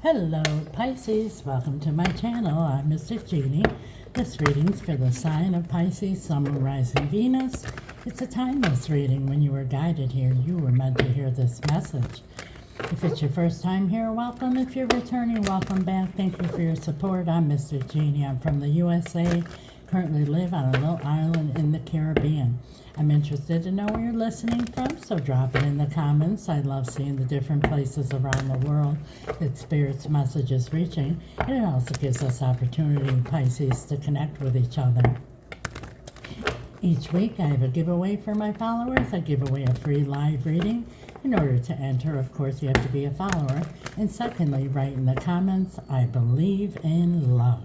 Hello Pisces, welcome to my channel. I'm Mr. Genie. This reading's for the sign of Pisces, Sun, Moon, Rising, Venus. It's a timeless reading. When you were guided here, you were meant to hear this message. If it's your first time here, welcome. If you're returning, welcome back. Thank you for your support. I'm Mr. Genie. I'm from the USA. Currently live on a little island in the Caribbean. I'm interested to know where you're listening from, so drop it in the comments. I love seeing the different places around the world that Spirit's message is reaching, and it also gives us opportunity, Pisces, to connect with each other. Each week I have a giveaway for my followers. I give away a free live reading. In order to enter, of course, you have to be a follower. And secondly, write in the comments, I believe in love.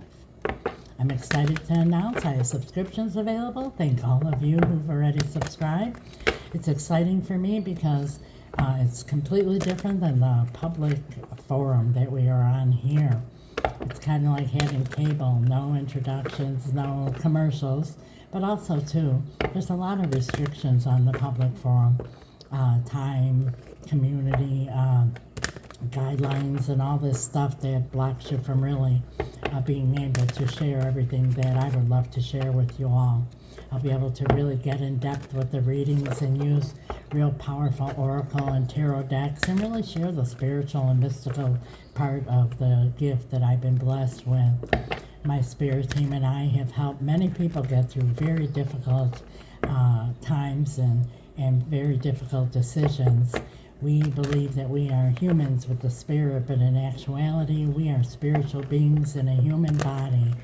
I'm excited to announce I have subscriptions available. Thank all of you who've already subscribed. It's exciting for me because it's completely different than the public forum that we are on here. It's kind of like having cable, no introductions, no commercials, but also, too, there's a lot of restrictions on the public forum. Time, community, guidelines, and all this stuff that blocks you from really being able to share everything that I would love to share with you all. I'll be able to really get in depth with the readings and use real powerful oracle and tarot decks and really share the spiritual and mystical part of the gift that I've been blessed with. My spirit team and I have helped many people get through very difficult times and very difficult decisions. We believe that we are humans with the spirit, but in actuality, we are spiritual beings in a human body.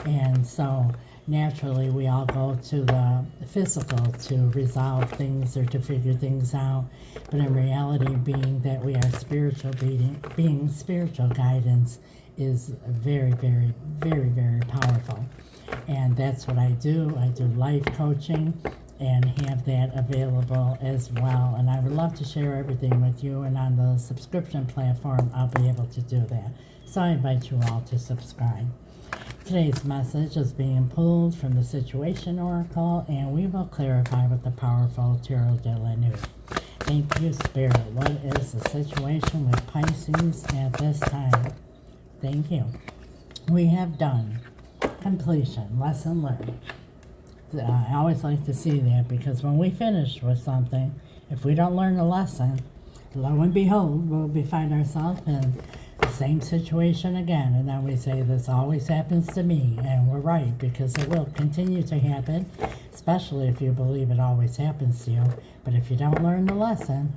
And so, naturally, we all go to the physical to resolve things or to figure things out. But in reality, being that we are spiritual beings, spiritual guidance is very, very, very, very powerful. And that's what I do. I do life coaching and have that available as well. And I would love to share everything with you, and on the subscription platform, I'll be able to do that. So I invite you all to subscribe. Today's message is being pulled from the Situation Oracle, and we will clarify with the powerful Tarot de la Nuit. Thank you, Spirit. What is the situation with Pisces at this time? Thank you. We have done completion, lesson learned. I always like to see that, because when we finish with something, if we don't learn a lesson, lo and behold, we'll find ourselves in the same situation again. And then we say, this always happens to me. And we're right, because it will continue to happen, especially if you believe it always happens to you. But if you don't learn the lesson,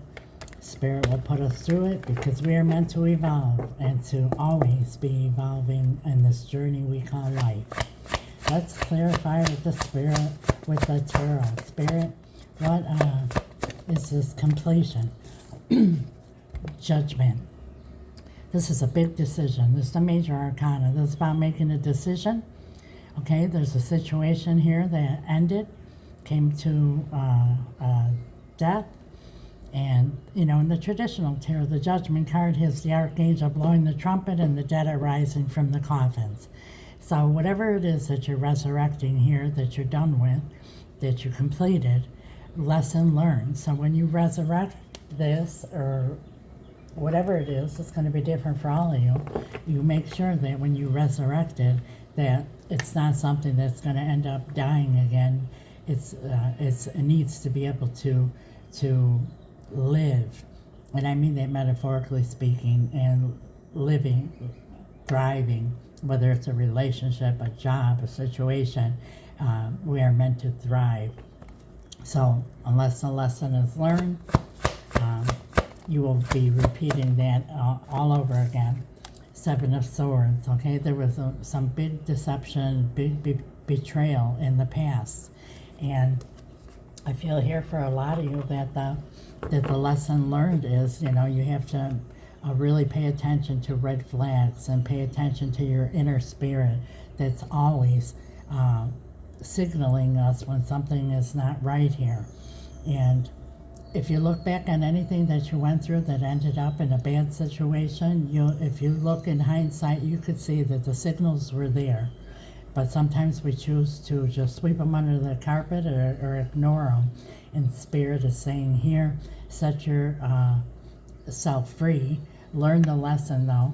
Spirit will put us through it, because we are meant to evolve and to always be evolving in this journey we call life. Let's clarify with the Spirit, with the Tarot. Spirit, what is this completion? Judgment. This is a big decision. This is a major arcana. This is about making a decision. Okay, there's a situation here that ended, came to death. And, you know, in the traditional tarot, the Judgment card has the Archangel blowing the trumpet and the dead are rising from the coffins. So whatever it is that you're resurrecting here, that you're done with, that you completed, lesson learned. So when you resurrect this, or whatever it is, it's going to be different for all of you. You make sure that when you resurrect it, that it's not something that's going to end up dying again. It needs to be able to live, and I mean that metaphorically speaking, and living, thriving. Whether it's a relationship, a job, a situation, we are meant to thrive. So unless the lesson is learned, you will be repeating that all over again. Seven of Swords, okay? There was some big deception, big betrayal in the past. And I feel here for a lot of you that the lesson learned is, you know, you have to really pay attention to red flags and pay attention to your inner spirit that's always signaling us when something is not right here. And if you look back on anything that you went through that ended up in a bad situation, if you look in hindsight, you could see that the signals were there. But sometimes we choose to just sweep them under the carpet or ignore them. And Spirit is saying here, set your self free. Learn the lesson, though.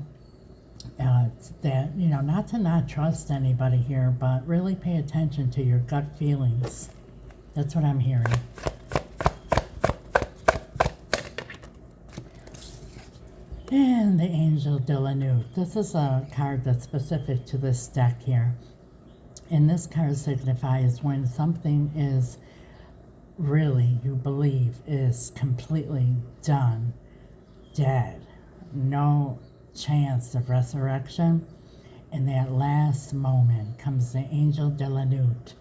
It's that, not to not trust anybody here, but really pay attention to your gut feelings. That's what I'm hearing. And the Angel de la Nuit. This is a card that's specific to this deck here. And this card signifies when something is really, you believe, is completely done, dead, no chance of resurrection. In that last moment comes the Angel de la Nuit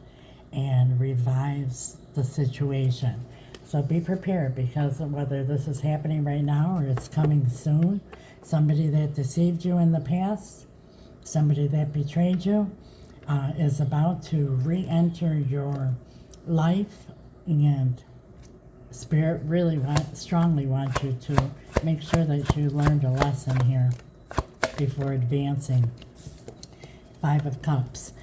and revives the situation. So be prepared, because whether this is happening right now or it's coming soon, somebody that deceived you in the past, somebody that betrayed you, is about to re-enter your life, and Spirit really strongly wants you to make sure that you learned a lesson here before advancing. Five of Cups.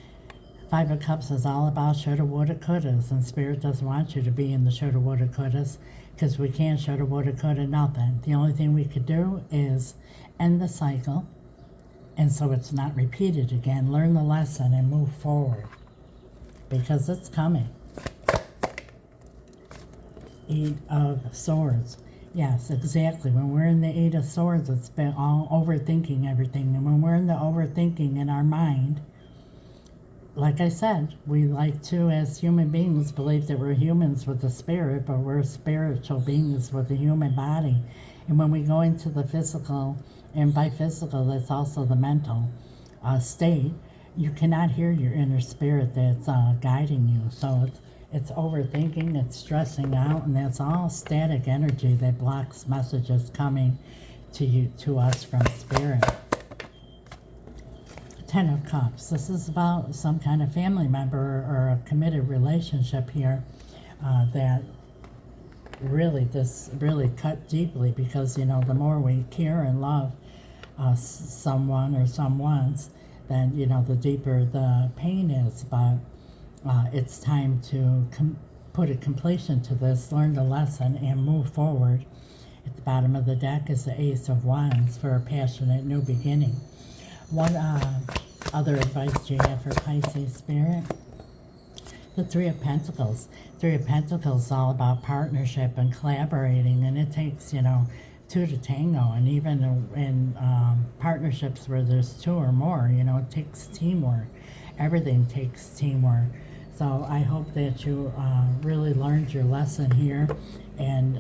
Five of Cups is all about shoulda, woulda, couldas, and Spirit doesn't want you to be in the shoulda, woulda, couldas, because we can't shoulda, woulda, coulda nothing. The only thing we could do is end the cycle, and so it's not repeated again. Learn the lesson and move forward, because it's coming. Eight of Swords. Yes, exactly. When we're in the Eight of Swords, it's been all overthinking everything. And when we're in the overthinking in our mind, like I said, we like to, as human beings, believe that we're humans with a spirit, but we're spiritual beings with a human body. And when we go into the physical, and by physical, that's also the mental state, you cannot hear your inner spirit that's guiding you. So it's overthinking, it's stressing out, and that's all static energy that blocks messages coming to us from Spirit. Ten of Cups. This is about some kind of family member or a committed relationship here that this really cut deeply, because, the more we care and love someone or someone's, then, the deeper the pain is. But it's time to put a completion to this, learn the lesson, and move forward. At the bottom of the deck is the Ace of Wands for a passionate new beginning. What other advice do you have for Pisces Spirit? The Three of Pentacles. Three of Pentacles is all about partnership and collaborating, and it takes, two to tango. And even in partnerships where there's two or more, it takes teamwork. Everything takes teamwork. So I hope that you really learned your lesson here, and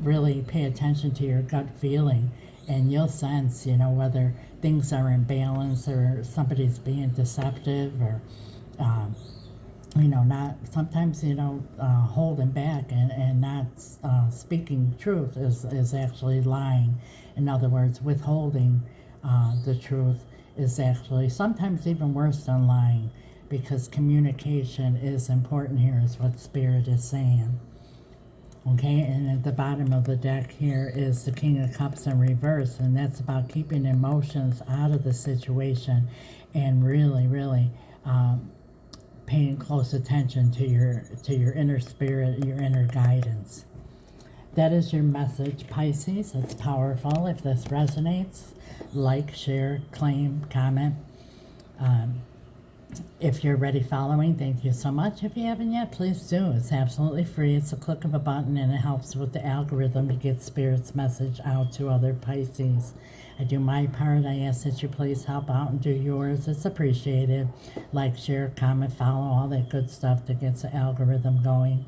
really pay attention to your gut feeling, and you'll sense, whether things are in balance or somebody's being deceptive, or not sometimes, holding back and not speaking truth is actually lying. In other words, withholding the truth is actually sometimes even worse than lying, because communication is important here, is what Spirit is saying. Okay, and at the bottom of the deck here is the King of Cups in reverse, and that's about keeping emotions out of the situation and really, really paying close attention to your inner spirit, your inner guidance. That is your message, Pisces. It's powerful. If this resonates, like, share, claim, comment. If you're already following, thank you so much. If you haven't yet, please do. It's absolutely free. It's a click of a button, and it helps with the algorithm to get Spirit's message out to other Pisces. I do my part. I ask that you please help out and do yours. It's appreciated. Like, share, comment, follow, all that good stuff that gets the algorithm going.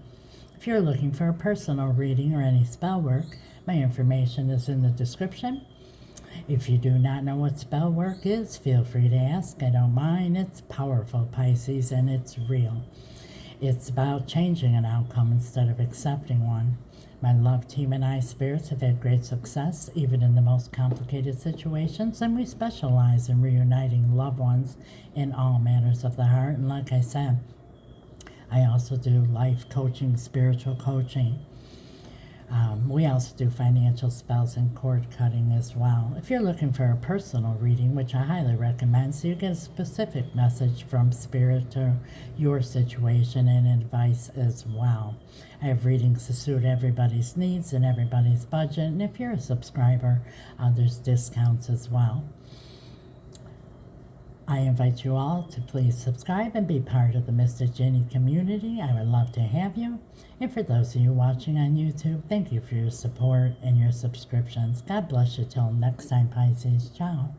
If you're looking for a personal reading or any spell work, my information is in the description. If you do not know what spell work is, feel free to ask. I don't mind. It's powerful, Pisces, and it's real. It's about changing an outcome instead of accepting one. My love team and I, spirits, have had great success, even in the most complicated situations, and we specialize in reuniting loved ones in all matters of the heart. And like I said, I also do life coaching, spiritual coaching. We also do financial spells and cord cutting as well. If you're looking for a personal reading, which I highly recommend, so you get a specific message from Spirit to your situation and advice as well. I have readings to suit everybody's needs and everybody's budget, and if you're a subscriber, there's discounts as well. I invite you all to please subscribe and be part of the Mr. Jenny community. I would love to have you. And for those of you watching on YouTube, thank you for your support and your subscriptions. God bless you till next time, Pisces. Ciao.